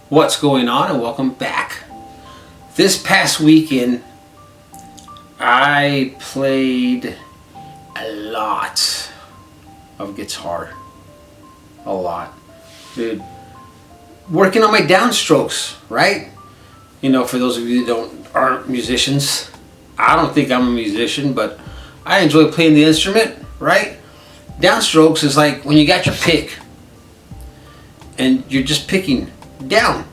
What's going on, and welcome back. This past weekend I played a lot of guitar. A lot. Dude, working on my downstrokes, right? You know, for those of you that aren't musicians, I don't think I'm a musician, but I enjoy playing the instrument, right? Downstrokes is like when you got your pick and you're just picking down.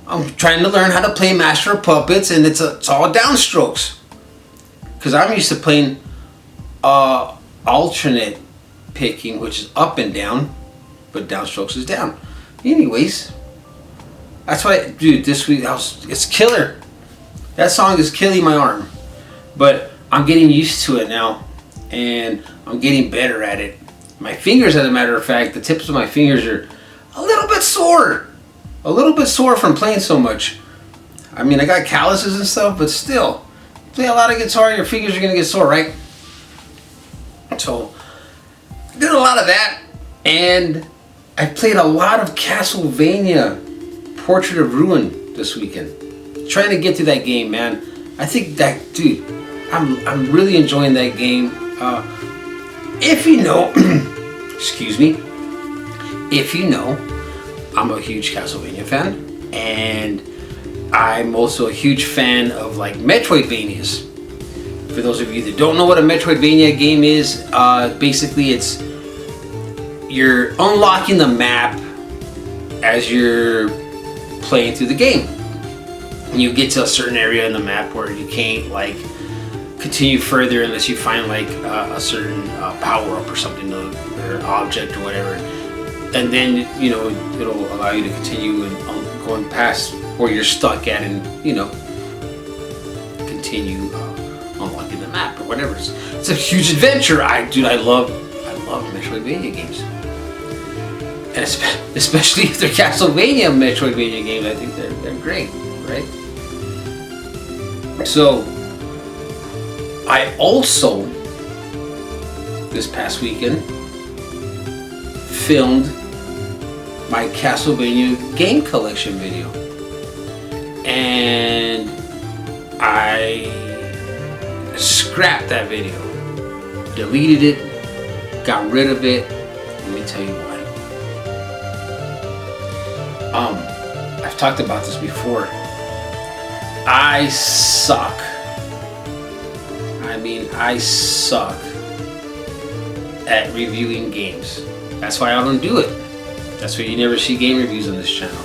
I'm trying to learn how to play Master of Puppets, and it's all downstrokes. Because I'm used to playing alternate picking, which is up and down, but downstrokes is down. Anyways, that's what dude, this week it's killer. That song is killing my arm. But I'm getting used to it now, and I'm getting better at it. My fingers, as a matter of fact, the tips of my fingers are a little bit sore. A little bit sore from playing so much. I mean, I got calluses and stuff, but still, play a lot of guitar, your fingers are gonna get sore, right? So, I did a lot of that, and I played a lot of Castlevania Portrait of Ruin this weekend. Trying to get through that game, man. I think that, dude, I'm really enjoying that game. If you know, excuse me, if you know, I'm a huge Castlevania fan, and I'm also a huge fan of like Metroidvanias. For those of you that don't know what a Metroidvania game is, basically it's you're unlocking the map as you're playing through the game. And you get to a certain area in the map where you can't like continue further unless you find like a certain power up or something, or object or whatever. And then, you know, it'll allow you to continue and going past where you're stuck at, and, you know, continue unlocking the map or whatever. It's a huge adventure. I love Metroidvania games. And especially if they're Castlevania Metroidvania games, I think they're great, right? So, I also, this past weekend, filmed my Castlevania game collection video, and I scrapped that video, deleted it, got rid of it. Let me tell you why. I've talked about this before. I suck. I suck at reviewing games. That's why I don't do it. That's why you never see game reviews on this channel.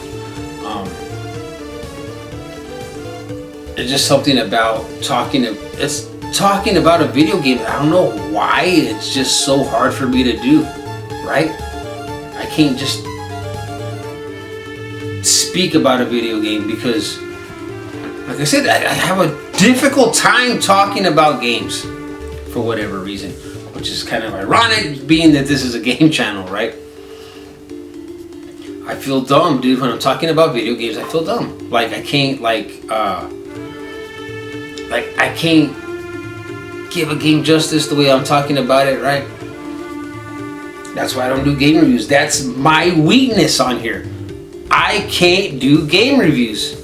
It's just something about talking about a video game. I don't know why it's just so hard for me to do, right? I can't just speak about a video game because, like I said, I have a difficult time talking about games for whatever reason, which is kind of ironic being that this is a game channel, right? I feel dumb, dude, when I'm talking about video games. I feel dumb. Like I can't I can't give a game justice the way I'm talking about it, right? That's why I don't do game reviews. That's my weakness on here. I can't do game reviews.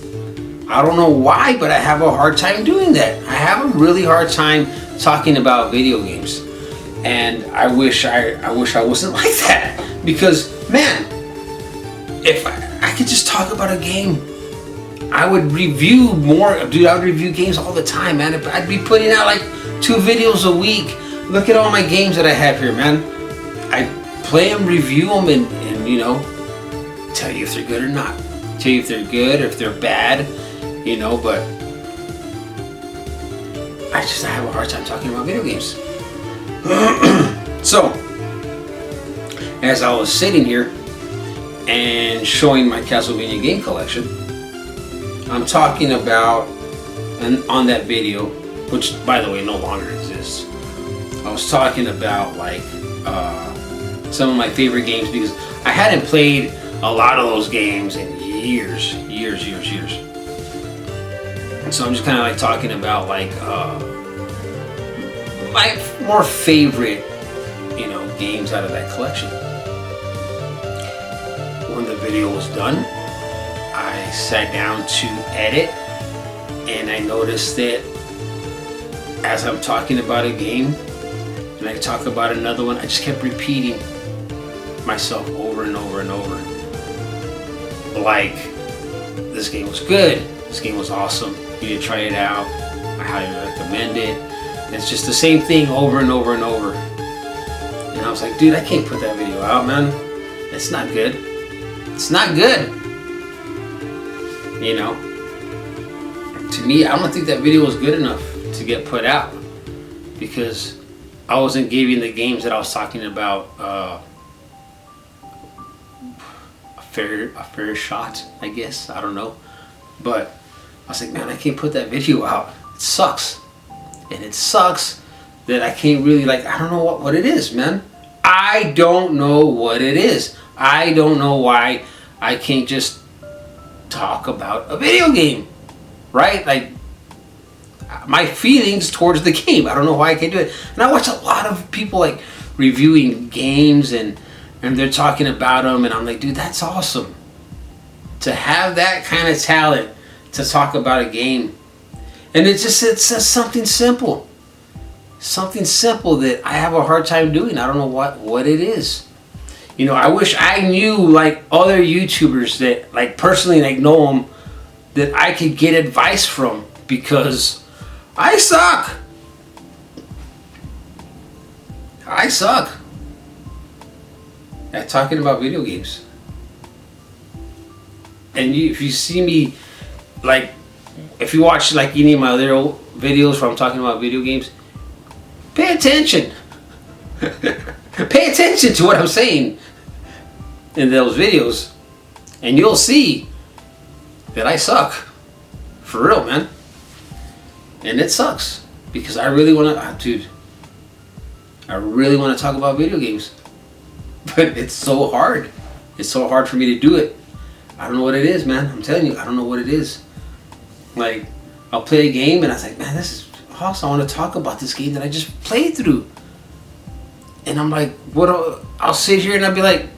I don't know why, but I have a hard time doing that. I have a really hard time talking about video games. And I wish I wasn't like that, because man, if I could just talk about a game, I would review more. Dude, I would review games all the time, man. I'd be putting out like 2 videos a week. Look at all my games that I have here, man. I play them, review them, and you know, tell you if they're good or not. Tell you if they're good or if they're bad, you know, but I have a hard time talking about video games. So, as I was sitting here and showing my Castlevania game collection, I'm talking about, and on that video, which by the way no longer exists, I was talking about like some of my favorite games, because I hadn't played a lot of those games in years. And so I'm just kind of like talking about like my more favorite, you know, games out of that collection. When the video was done, I sat down to edit, and I noticed that as I'm talking about a game and I talk about another one, I just kept repeating myself over and over and over. Like, this game was good, this game was awesome, you need to try it out, I highly recommend it. And it's just the same thing over and over and over. And I was like, dude, I can't put that video out, man. It's not good. It's not good. You know? To me, I don't think that video was good enough to get put out, because I wasn't giving the games that I was talking about a fair shot, I guess. I don't know. But I was like, man, I can't put that video out. It sucks. And it sucks that I can't really, like, I don't know what it is, man. I don't know what it is. I don't know why I can't just talk about a video game, right? Like, my feelings towards the game, I don't know why I can't do it. And I watch a lot of people like reviewing games, and they're talking about them, and I'm like, dude, that's awesome. To have that kind of talent to talk about a game. And it says something simple. Something simple that I have a hard time doing. I don't know what it is. You know, I wish I knew like other YouTubers that like personally like know them, that I could get advice from, because I suck. I suck at talking about video games. And if you see me, like, if you watch like any of my other videos where I'm talking about video games, pay attention. Pay attention to what I'm saying in those videos, and you'll see that I suck. For real, man. And it sucks, because I really want to, dude, I really want to talk about video games. But it's so hard. It's so hard for me to do it. I don't know what it is, man. I'm telling you, I don't know what it is. Like, I'll play a game and I was like, man, this is awesome. I want to talk about this game that I just played through. And I'm like, I'll sit here and I'll be like,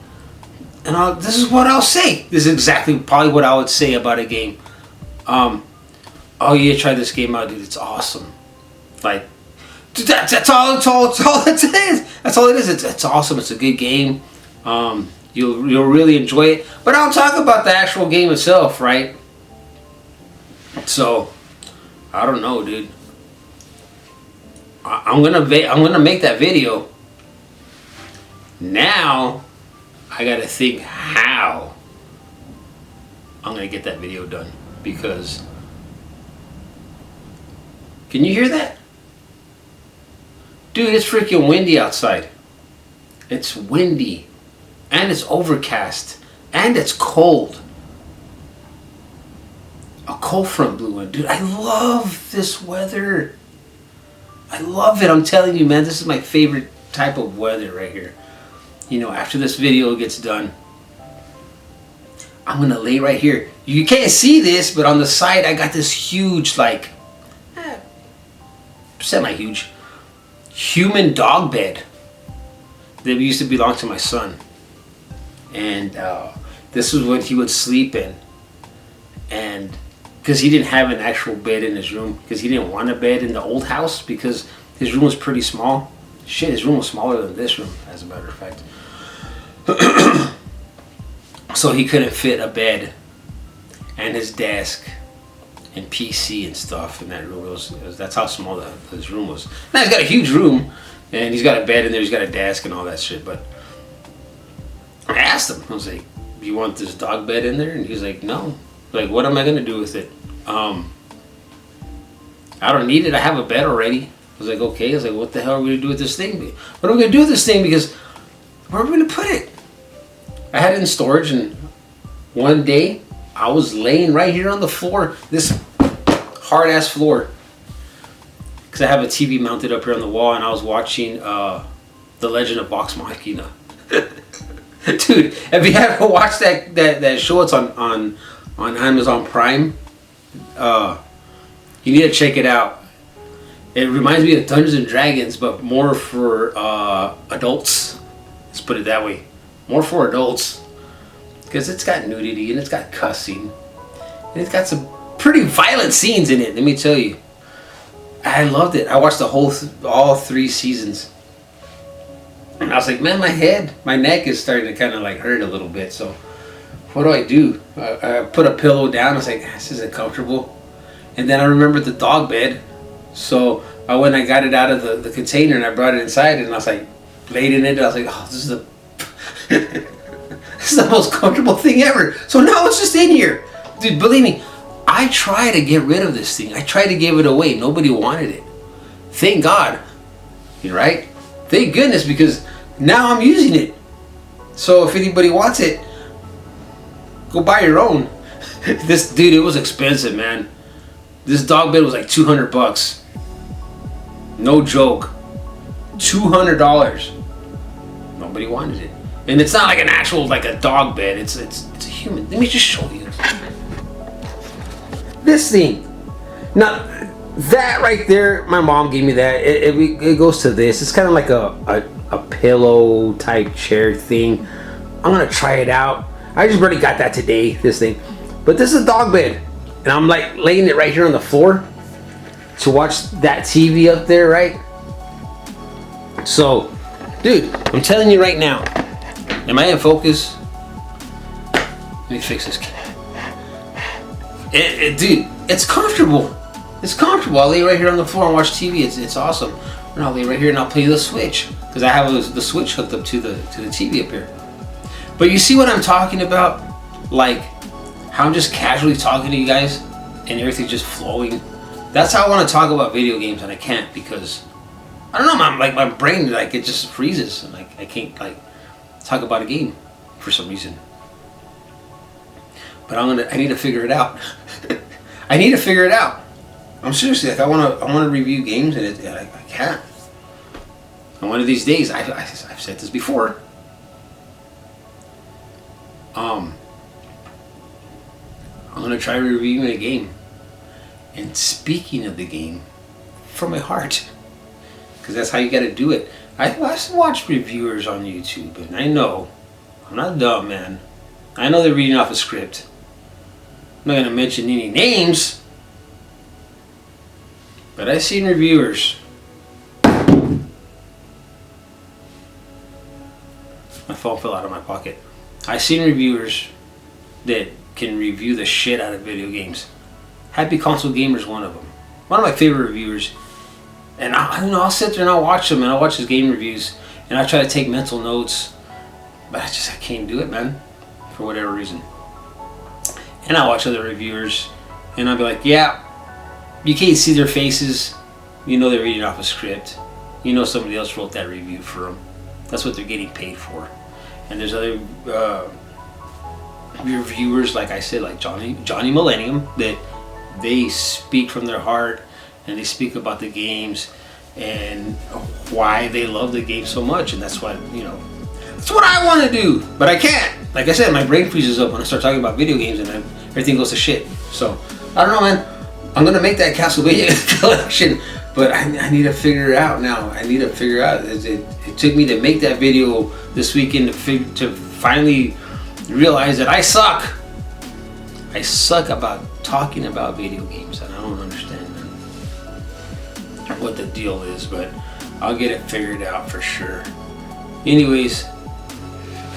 this is what I'll say. This is exactly probably what I would say about a game. Oh yeah, try this game out, dude. It's awesome. Like, dude, that's all it is. That's all it is. It's awesome. It's a good game. You'll really enjoy it. But I'll talk about the actual game itself, right? So, I don't know, dude. I'm gonna make that video. Now, I gotta think how I'm gonna get that video done, because can you hear that? Dude, it's freaking windy outside. It's windy, and it's overcast, and it's cold. A cold front blew in. Dude, I love this weather. I love it. I'm telling you, man, this is my favorite type of weather right here. You know, after this video gets done, I'm gonna lay right here. You can't see this, but on the side I got this huge, like, semi-huge human dog bed that used to belong to my son. And this is what he would sleep in. And because he didn't have an actual bed in his room, because he didn't want a bed in the old house, because his room was pretty small. Shit, his room was smaller than this room, as a matter of fact. So he couldn't fit a bed and his desk and PC and stuff in that room. That's how small his room was. Now he's got a huge room, and he's got a bed in there, he's got a desk and all that shit. But I asked him, I was like, do you want this dog bed in there? And he's like, no. Like, what am I gonna do with it? I don't need it, I have a bed already. I was like, okay. I was like, what the hell are we gonna do with this thing? What are we gonna do with this thing? Because where are we gonna put it? I had it in storage, and one day I was laying right here on the floor, this hard ass floor, because I have a TV mounted up here on the wall, and I was watching The Legend of Vox Machina. Dude, if you haven't watched that show, it's on Amazon Prime. You need to check it out. It reminds me of Dungeons and Dragons, but more for adults. Let's put it that way. More for adults, because it's got nudity and it's got cussing, And it's got some pretty violent scenes in it, let me tell you. I loved it. I watched the all 3 seasons. And I was like, man, my neck is starting to kind of like hurt a little bit. So what do? I put a pillow down. I was like, this isn't comfortable. And then I remembered the dog bed. So when I got it out of the container and I brought it inside and I was like, laid in it. I was like, oh, this is the most comfortable thing ever. So now it's just in here. Dude, believe me, I tried to get rid of this thing. I tried to give it away. Nobody wanted it. Thank God. You're right? Thank goodness, because now I'm using it. So if anybody wants it, go buy your own. This, dude, it was expensive, man. This dog bed was like $200. No joke. $200. Nobody wanted it. And it's not like an actual, like a dog bed. It's a human. Let me just show you. This thing. Now, that right there, my mom gave me that. It goes to this. It's kind of like a pillow type chair thing. I'm gonna try it out. I just already got that today, this thing. But this is a dog bed. And I'm like laying it right here on the floor to watch that TV up there, right? So, dude, I'm telling you right now. Am I in focus? Let me fix this. Dude, it's comfortable. It's comfortable. I'll lay right here on the floor and watch TV. It's awesome. And I'll lay right here and I'll play the Switch because I have the Switch hooked up to the TV up here. But you see what I'm talking about? Like how I'm just casually talking to you guys and everything's just flowing. That's how I want to talk about video games, and I can't because I don't know. My brain like it just freezes, and like I can't like talk about a game for some reason. But I need to figure it out. I need to figure it out. I'm seriously like I want to review games, and I can't. And one of these days, I've said this before. I'm gonna try reviewing a game. And speaking of the game, from my heart, because that's how you got to do it. I watch reviewers on YouTube, and I know I'm not dumb, man. I know they're reading off a script. I'm not gonna mention any names, but I've seen reviewers. My phone fell out of my pocket. I've seen reviewers that can review the shit out of video games. Happy Console Gamer's one of them. One of my favorite reviewers. And I'll sit there and I'll watch them and I'll watch his game reviews and I try to take mental notes, but I can't do it, man, for whatever reason. And I'll watch other reviewers and I'll be like, yeah, you can't see their faces. You know they're reading off a script. You know somebody else wrote that review for them. That's what they're getting paid for. And there's other reviewers, like I said, like Johnny Millennium, that they speak from their heart and they speak about the games and why they love the game so much, and that's what that's what I want to do, but I can't. Like I said, my brain freezes up when I start talking about video games and everything goes to shit. So I don't know, man. I'm gonna make that Castlevania collection, but I need to figure it out now. I need to figure out. It took me to make that video this weekend to finally realize that I suck. I suck about talking about video games, and I don't understand what the deal is, but I'll get it figured out for sure. Anyways,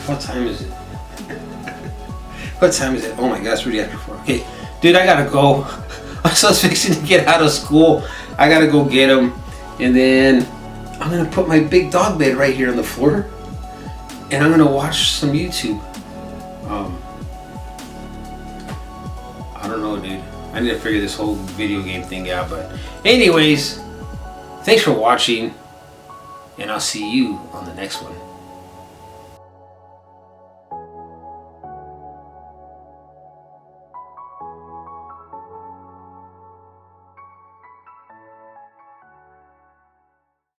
what time is it? What time is it? Oh my God, it's already after 4. Okay, dude, I gotta go. I was fixing to get out of school. I gotta go get him, and then I'm gonna put my big dog bed right here on the floor, and I'm gonna watch some YouTube. I don't know, dude. I need to figure this whole video game thing out, but anyways, thanks for watching, and I'll see you on the next one.